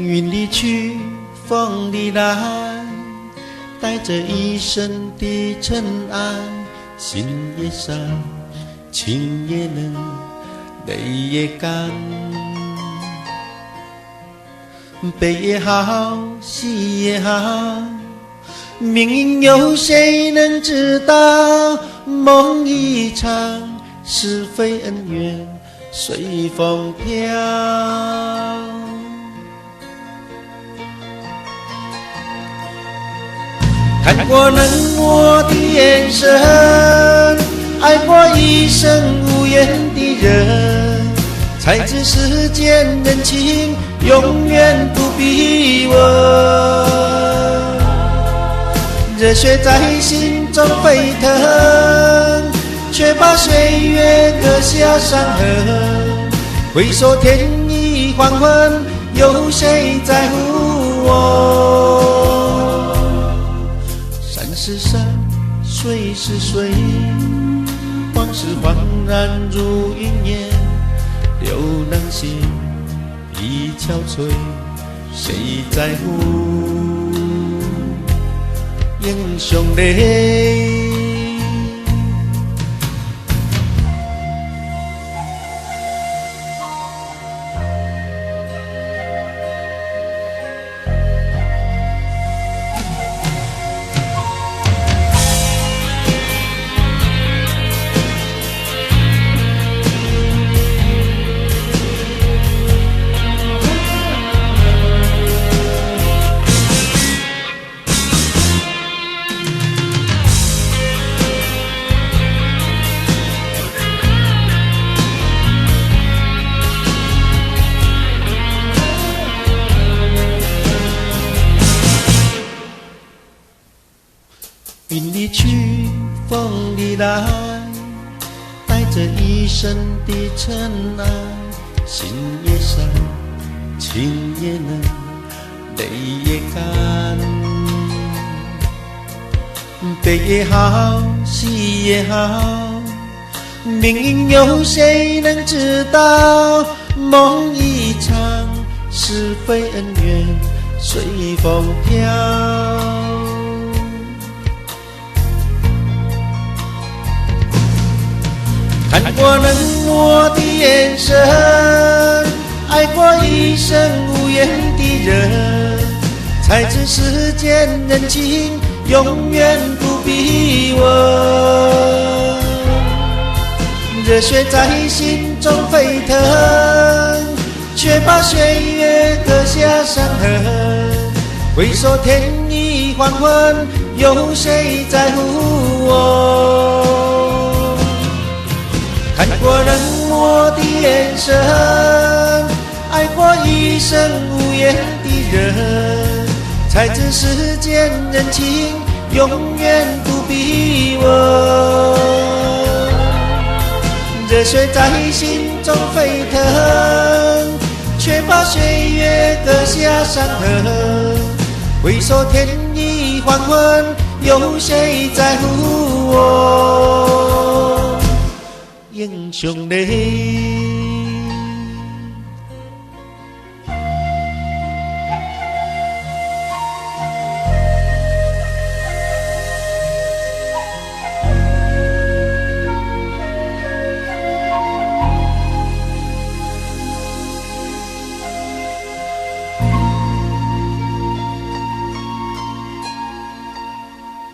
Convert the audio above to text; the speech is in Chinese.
云里去，风里来，带着一身的尘埃，心也伤，情也冷，泪也干。悲也好，喜也好，命运有谁能知道？梦一场，是非恩怨随风飘。看过冷漠的眼神，爱过一生无言的人，才知世间人情永远不必问。热血在心中沸腾，却把岁月割下伤痕。回首天已黄昏，有谁在乎我？山是山，水是水，往事恍然如云烟。流浪心已憔悴，谁在乎英雄泪？云里去，风里来，带着一身的尘埃，心也伤，情也冷，泪也干。悲也好，喜也好，命运有谁能知道？梦一场，是非恩怨随风飘。看过冷漠的眼神，爱过一生无言的人，才知世间人情永远不必问。热血在心中沸腾，却把岁月割下伤痕。回首天已黄昏，有谁在乎我？看过冷漠的眼神，爱过一生无言的人，才知世间人情永远不必问。热血在心中沸腾，却把岁月割下伤痕。回首天已黄昏，有谁在乎我？英雄泪。